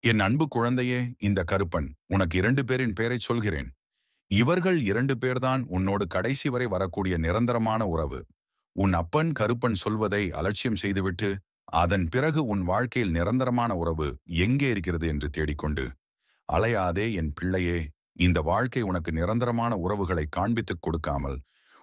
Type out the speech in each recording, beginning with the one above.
என் அன்பு குழந்தையே, இந்த கருப்பன் உனக்கு 2 பேரின் பெயரைச் சொல்கிறேன். இவர்கள் 2 பேர்தான் உன்னோடு கடைசி வரை வரக்கூடிய நிரந்தரமான உறவு. உன் அப்பன் கருப்பன் சொல்வதை அலட்சியம் செய்துவிட்டு, அதன் பிறகு உன் வாழ்க்கையில் நிரந்தரமான உறவு எங்கே இருக்கிறது என்று தேடிக்கொண்டு அலையாதே என் பிள்ளையே. இந்த வாழ்க்கை உனக்கு நிரந்தரமான உறவுகளை காண்பித்துக் கொடுக்காமல்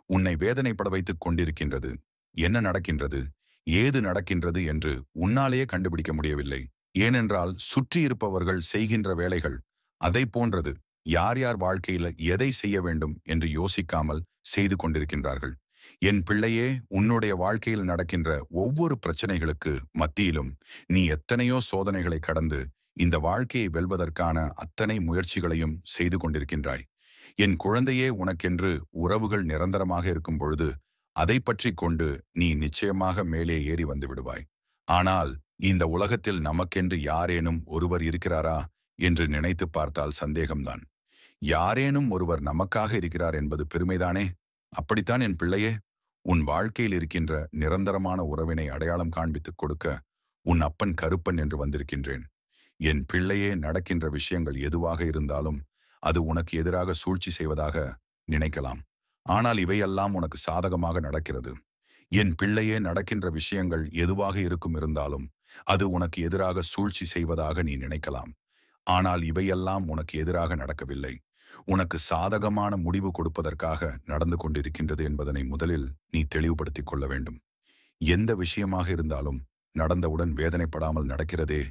உன்னை வேதனைப்பட வைத்துக் கொண்டிருக்கின்றது. என்ன நடக்கின்றது, ஏது நடக்கின்றது என்று உன்னாலேயே கண்டுபிடிக்க முடியவில்லை. ஏனென்றால் சுற்றி இருப்பவர்கள் செய்கின்ற வேலைகள் அதை போன்றது. யார் யார் வாழ்க்கையில எதை செய்ய வேண்டும் என்று யோசிக்காமல் செய்து கொண்டிருக்கின்றார்கள். என் பிள்ளையே, உன்னுடைய வாழ்க்கையில் நடக்கின்ற ஒவ்வொரு பிரச்சனைகளுக்கு மத்தியிலும் நீ எத்தனையோ சோதனைகளை கடந்து இந்த வாழ்க்கையை வெல்வதற்கான அத்தனை முயற்சிகளையும் செய்து கொண்டிருக்கின்றாய். என் குழந்தையே, உனக்கென்று உறவுகள் நிரந்தரமாக இருக்கும் பொழுது அதை பற்றி கொண்டு நீ நிச்சயமாக மேலே ஏறி வந்து விடுவாய். ஆனால் இந்த உலகத்தில் நமக்கென்று யாரேனும் ஒருவர் இருக்கிறாரா என்று நினைத்து பார்த்தால் சந்தேகம்தான். யாரேனும் ஒருவர் நமக்காக இருக்கிறார் என்பது பெருமைதானே? அப்படித்தான் என் பிள்ளையே, உன் வாழ்க்கையில் இருக்கின்ற நிரந்தரமான உறவினை அடையாளம் காண்பித்துக் கொடுக்க உன் அப்பன் கருப்பன் என்று வந்திருக்கின்றேன். என் பிள்ளையே, நடக்கின்ற விஷயங்கள் எதுவாக இருந்தாலும் அது உனக்கு எதிராக சூழ்ச்சி செய்வதாக நினைக்கலாம். ஆனால் இவையெல்லாம் உனக்கு சாதகமாக நடக்கிறது. என் பிள்ளையே, நடக்கின்ற விஷயங்கள் எதுவாக இருந்தாலும் அது உனக்கு எதிராக சூழ்ச்சி செய்வதாக நீ நினைக்கலாம். ஆனால் இவையெல்லாம் உனக்கு எதிராக நடக்கவில்லை. உனக்கு சாதகமான முடிவு கொடுப்பதற்காக நடந்து கொண்டிருக்கின்றது என்பதனை முதலில் நீ தெளிவுபடுத்திக் கொள்ள வேண்டும். எந்த விஷயமாக இருந்தாலும் நடந்தவுடன் வேதனைப்படாமல் நடக்கிறதே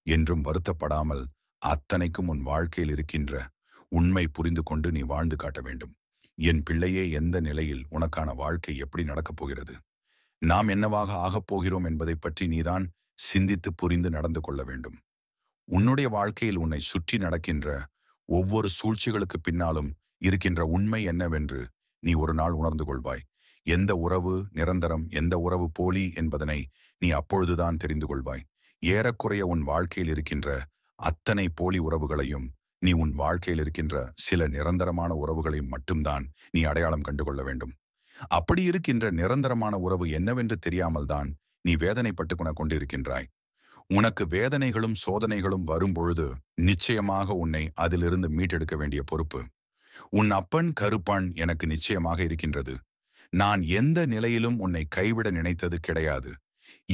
என்றும் வருத்தப்படாமல் அத்தனைக்கும் உன் வாழ்க்கையில் இருக்கின்ற உண்மை புரிந்து கொண்டு நீ வாழ்ந்து காட்ட வேண்டும். என் பிள்ளையே, எந்த நிலையில் உனக்கான வாழ்க்கை எப்படி நடக்கப் போகிறது, நாம் என்னவாக ஆகப் போகிறோம் என்பதை பற்றி நீதான் சிந்தித்து புரிந்து நடந்து கொள்ள வேண்டும். உன்னுடைய வாழ்க்கையில் உன்னை சுற்றி நடக்கின்ற ஒவ்வொரு சூழ்ச்சிகளுக்கு பின்னாலும் இருக்கின்ற உண்மை என்னவென்று நீ ஒரு நாள் உணர்ந்து கொள்வாய். எந்த உறவு நிரந்தரம், எந்த உறவு போலி என்பதனை நீ அப்பொழுதுதான் தெரிந்து கொள்வாய். ஏறக்குறைய உன் வாழ்க்கையில் இருக்கின்ற அத்தனை போலி உறவுகளையும் நீ உன் வாழ்க்கையில் இருக்கின்ற சில நிரந்தரமான உறவுகளையும் மட்டும்தான் நீ அடையாளம் கண்டுகொள்ள வேண்டும். அப்படி இருக்கின்ற நிரந்தரமான உறவு என்னவென்று தெரியாமல் தான் நீ வேதனைப்பட்டு கொண்டிருக்கின்றாய். உனக்கு வேதனைகளும் சோதனைகளும் வரும்பொழுது நிச்சயமாக உன்னை அதிலிருந்து மீட்டெடுக்க வேண்டிய பொறுப்பு உன் அப்பன் கருப்பன் எனக்கு நிச்சயமாக இருக்கின்றது. நான் எந்த நிலையிலும் உன்னை கைவிட நினைத்தது கிடையாது.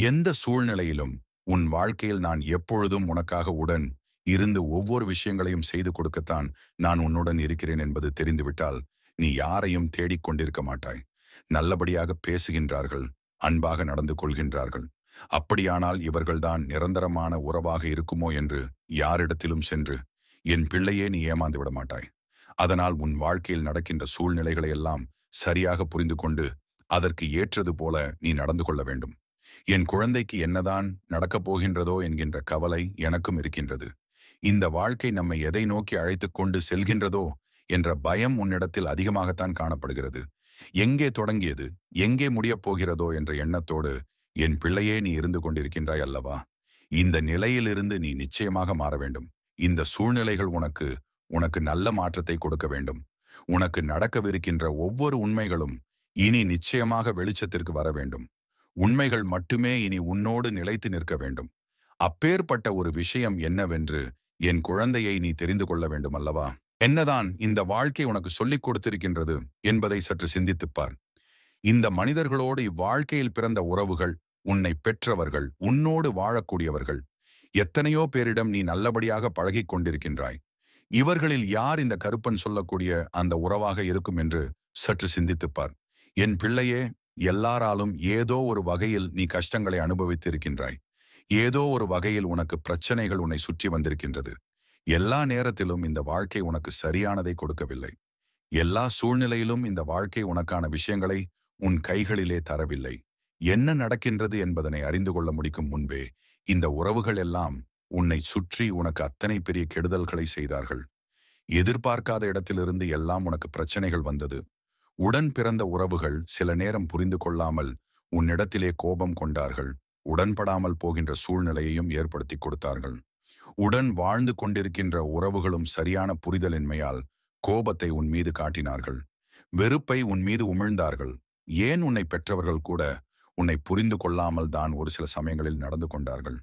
எந்த சூழ்நிலையிலும் உன் வாழ்க்கையில் நான் எப்பொழுதும் உனக்காக உடன் இருந்து ஒவ்வொரு விஷயங்களையும் செய்து கொடுக்கத்தான் நான் உன்னுடன் இருக்கிறேன் என்பது தெரிந்துவிட்டால் நீ யாரையும் தேடிக்கொண்டிருக்க மாட்டாய். நல்லபடியாக பேசுகின்றார்கள், அன்பாக நடந்து கொள்கின்றார்கள். அப்படியானால் இவர்கள்தான் நிரந்தரமான உறவாக இருக்குமோ என்று யாரிடத்திலும் சென்று என் பிள்ளையே நீ ஏமாந்து விட மாட்டாய். அதனால் உன் வாழ்க்கையில் நடக்கின்ற சூழ்நிலைகளை எல்லாம் சரியாக புரிந்து கொண்டு அதற்கு ஏற்றது போல நீ நடந்து கொள்ள வேண்டும். என் குழந்தைக்கு என்னதான் நடக்கப் போகின்றதோ என்கின்ற கவலை எனக்கும் இருக்கின்றது. இந்த வாழ்க்கை நம்மை எதை நோக்கி அழைத்துக் கொண்டு செல்கின்றதோ என்ற பயம் உன்னிடத்தில் அதிகமாகத்தான் காணப்படுகிறது. எங்கே தொடங்கியது, எங்கே முடியப் போகிறதோ என்ற எண்ணத்தோடு என் பிள்ளையே நீ இருந்து கொண்டிருக்கின்றாய் அல்லவா? இந்த நிலையிலிருந்து நீ நிச்சயமாக மாற வேண்டும். இந்த சூழ்நிலைகள் உனக்கு நல்ல மாற்றத்தை கொடுக்க வேண்டும். உனக்கு நடக்கவிருக்கின்ற ஒவ்வொரு உண்மைகளும் இனி நிச்சயமாக வெளிச்சத்திற்கு வர வேண்டும். உண்மைகள் மட்டுமே இனி உன்னோடு நிலைத்து நிற்க வேண்டும். அப்பேற்பட்ட ஒரு விஷயம் என்னவென்று என் குழந்தையை நீ தெரிந்து கொள்ள வேண்டும் அல்லவா? என்னதான் இந்த வாழ்க்கை உனக்கு சொல்லிக் கொடுத்திருக்கின்றது என்பதை சற்று சிந்தித்துப்பார். இந்த மனிதர்களோடு இவ்வாழ்க்கையில் பிறந்த உறவுகள், உன்னை பெற்றவர்கள், உன்னோடு வாழக்கூடியவர்கள், எத்தனையோ பேரிடம் நீ நல்லபடியாக பழகிக் கொண்டிருக்கின்றாய். இவர்களில் யார் இந்த கருப்பன் சொல்லக்கூடிய அந்த உறவாக இருக்கும் என்று சற்று சிந்தித்துப்பார். என் பிள்ளையே, எல்லாராலும் ஏதோ ஒரு வகையில் நீ கஷ்டங்களை அனுபவித்திருக்கின்றாய். ஏதோ ஒரு வகையில் உனக்கு பிரச்சனைகள் உன்னை சுற்றி வந்திருக்கின்றது. எல்லா நேரத்திலும் இந்த வாழ்க்கை உனக்கு சரியானதை கொடுக்கவில்லை. எல்லா சூழ்நிலையிலும் இந்த வாழ்க்கை உனக்கான விஷயங்களை உன் கைகளிலே தரவில்லை. என்ன நடக்கின்றது என்பதனை அறிந்து கொள்ள முடிக்கும் முன்பே இந்த உறவுகள் எல்லாம் உன்னை சுற்றி உனக்கு அத்தனை பெரிய கெடுதல்களை செய்தார்கள். எதிர்பார்க்காத இடத்திலிருந்து எல்லாம் உனக்கு பிரச்சனைகள் வந்தது. உடன் பிறந்த உறவுகள் சில நேரம் புரிந்து கொள்ளாமல் உன்னிடத்திலே கோபம் கொண்டார்கள். உடன்படாமல் போகின்ற சூழ்நிலையையும் ஏற்படுத்தி கொடுத்தார்கள். உடன் வாழ்ந்து கொண்டிருக்கின்ற உறவுகளும் சரியான புரிதலின்மையால் கோபத்தை உன் மீது காட்டினார்கள். வெறுப்பை உன் மீது உமிழ்ந்தார்கள். ஏன் உன்னை பெற்றவர்கள் கூட உன்னை புரிந்து கொள்ளாமல் தான் ஒரு சில சமயங்களில் நடந்து கொண்டார்கள்.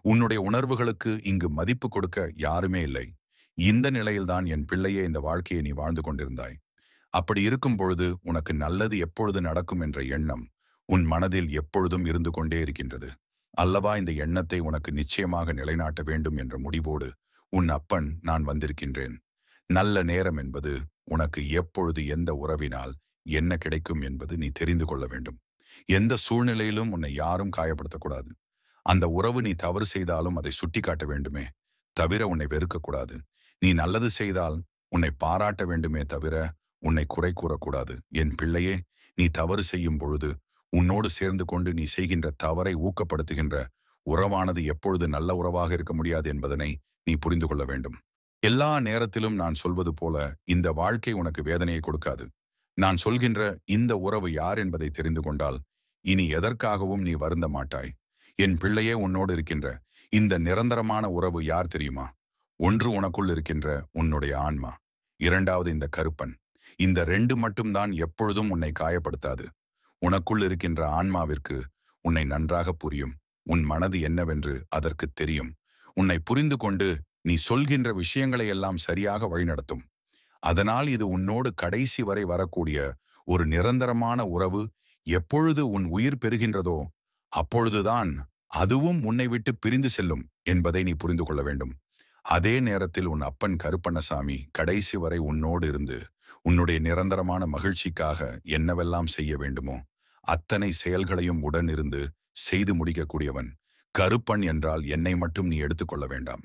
உன்னுடைய உணர்வுகளுக்கு இங்கு மதிப்பு கொடுக்க யாருமே இல்லை. இந்த நிலையில்தான் என் பிள்ளையே இந்த வாழ்க்கையை நீ வாழ்ந்து கொண்டிருந்தாய். அப்படி இருக்கும் பொழுது உனக்கு நல்லது எப்பொழுது நடக்கும் என்ற எண்ணம் உன் மனதில் எப்பொழுதும் இருந்து கொண்டே இருக்கின்றது. அல்லவா இந்த எண்ணத்தை உனக்கு நிச்சயமாக நிலைநாட்ட வேண்டும் என்ற முடிவோடு உன் அப்பன் நான் வந்திருக்கின்றேன். நல்ல நேரம் என்பது உனக்கு எப்பொழுது எந்த உறவினால் என்ன கிடைக்கும் என்பது நீ தெரிந்து கொள்ள வேண்டும். எந்த சூழ்நிலையிலும் உன்னை யாரும் காயப்படுத்தக்கூடாது. அந்த உறவு நீ தவறு செய்தாலும் அதை சுட்டிக்காட்ட வேண்டுமே தவிர உன்னை வெறுக்கக்கூடாது. நீ நல்லது செய்தால் உன்னை பாராட்ட வேண்டுமே தவிர உன்னை குறை கூறக்கூடாது. என் பிள்ளையே, நீ தவறு செய்யும் பொழுது உன்னோடு சேர்ந்து கொண்டு நீ செய்கின்ற தவறை ஊக்கப்படுத்துகின்ற உறவானது எப்பொழுது நல்ல உறவாக இருக்க முடியாது என்பதனை நீ புரிந்து கொள்ள வேண்டும். எல்லா நேரத்திலும் நான் சொல்வது போல இந்த வாழ்க்கை உனக்கு வேதனையை கொடுக்காது. நான் சொல்கின்ற இந்த உறவு யார் என்பதை தெரிந்து கொண்டால் இனி எதற்காகவும் நீ வருந்த மாட்டாய். என் பிள்ளையே, உன்னோடு இருக்கின்ற இந்த நிரந்தரமான உறவு யார் தெரியுமா? ஒன்று உனக்குள் இருக்கின்ற உன்னுடைய ஆன்மா, இரண்டாவது இந்த கருப்பன். இந்த ரெண்டு மட்டும்தான் எப்பொழுதும் உன்னை காயப்படுத்தாது. உனக்குள் இருக்கின்ற ஆன்மாவிற்கு உன்னை நன்றாக புரியும். உன் மனது என்னவென்று அதற்கு தெரியும். உன்னை புரிந்து கொண்டு நீ சொல்கின்ற விஷயங்களை எல்லாம் சரியாக வழிநடத்தும். அதனால் இது உன்னோடு கடைசி வரை வரக்கூடிய ஒரு நிரந்தரமான உறவு. எப்பொழுது உன் உயிர் பெறுகின்றதோ அப்பொழுதுதான் அதுவும் உன்னை விட்டு பிரிந்து செல்லும் என்பதை நீ புரிந்து கொள்ள வேண்டும். அதே நேரத்தில் உன் அப்பன் கருப்பண்ணசாமி கடைசி வரை உன்னோடு இருந்து உன்னுடைய நிரந்தரமான மகிழ்ச்சிக்காக என்னவெல்லாம் செய்ய வேண்டுமோ அத்தனை செயல்களையும் உடன் இருந்து செய்து முடிக்கக்கூடியவன். கருப்பன் என்றால் என்னை மட்டும் நீ எடுத்துக்கொள்ள வேண்டாம்.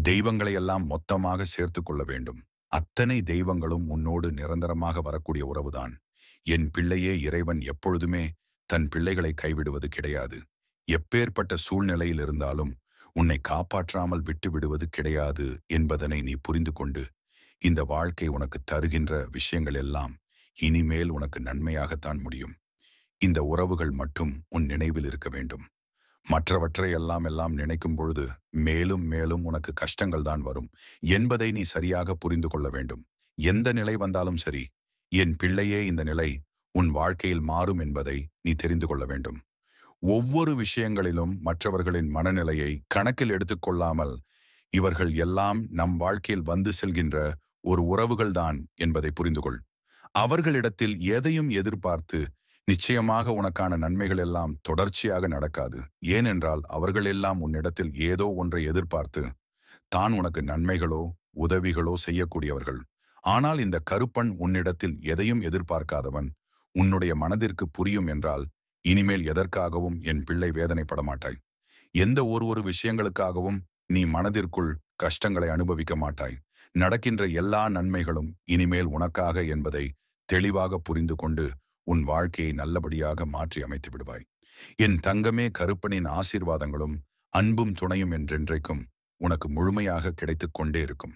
தெய்வங்களை எல்லாம் மொத்தமாக சேர்த்து கொள்ள வேண்டும். அத்தனை தெய்வங்களும் உன்னோடு நிரந்தரமாக வரக்கூடிய உறவுதான். என் பிள்ளையே, இறைவன் எப்பொழுதுமே தன் பிள்ளைகளை கைவிடுவது கிடையாது. எப்பேற்பட்ட சூழ்நிலையில் இருந்தாலும் உன்னை காப்பாற்றாமல் விட்டு விடுவது கிடையாது என்பதனை நீ புரிந்து கொண்டு இந்த வாழ்க்கை உனக்கு தருகின்ற விஷயங்கள் எல்லாம் இனிமேல் உனக்கு நன்மையாகத்தான் முடியும். இந்த உறவுகள் மட்டும் உன் நினைவில் இருக்க வேண்டும். மற்றவற்றை எல்லாம் நினைக்கும் பொழுது மேலும் மேலும் உனக்கு கஷ்டங்கள் தான் வரும் என்பதை நீ சரியாக புரிந்து கொள்ள வேண்டும். எந்த நிலை வந்தாலும் சரி, என் பிள்ளையே, இந்த நிலை உன் வாழ்க்கையில் மாறும் என்பதை நீ தெரிந்து கொள்ள வேண்டும். ஒவ்வொரு விஷயங்களிலும் மற்றவர்களின் மனநிலையை கணக்கில் எடுத்துக்கொள்ளாமல் இவர்கள் எல்லாம் நம் வாழ்க்கையில் வந்து செல்கின்ற ஒரு உறவுகள்தான் என்பதை புரிந்துகொள். அவர்களிடத்தில் எதையும் எதிர்பார்த்து நிச்சயமாக உனக்கான நன்மைகள் எல்லாம் தொடர்ச்சியாக நடக்காது. ஏனென்றால் அவர்கள் எல்லாம் உன்னிடத்தில் ஏதோ ஒன்றை எதிர்பார்த்து தான் உனக்கு நன்மைகளோ உதவிகளோ செய்யக்கூடியவர்கள். ஆனால் இந்த கருப்பன் உன்னிடத்தில் எதையும் எதிர்பார்க்காதவன். உன்னுடைய மனதிற்கு புரியும் என்றால் இனிமேல் எதற்காகவும் என் பிள்ளை வேதனைப்பட மாட்டாய். எந்த ஒரு விஷயங்களுக்காகவும் நீ மனதிற்குள் கஷ்டங்களை அனுபவிக்க மாட்டாய். நடக்கின்ற எல்லா நன்மைகளும் இனிமேல் உனக்காக என்பதை தெளிவாக புரிந்து கொண்டு உன் வாழ்க்கையை நல்லபடியாக மாற்றி அமைத்து விடுவாய். என் தங்கமே, கருப்பனின் ஆசீர்வாதங்களும் அன்பும் துணையும் என்றென்றைக்கும் உனக்கு முழுமையாக கிடைத்துக் கொண்டே இருக்கும்.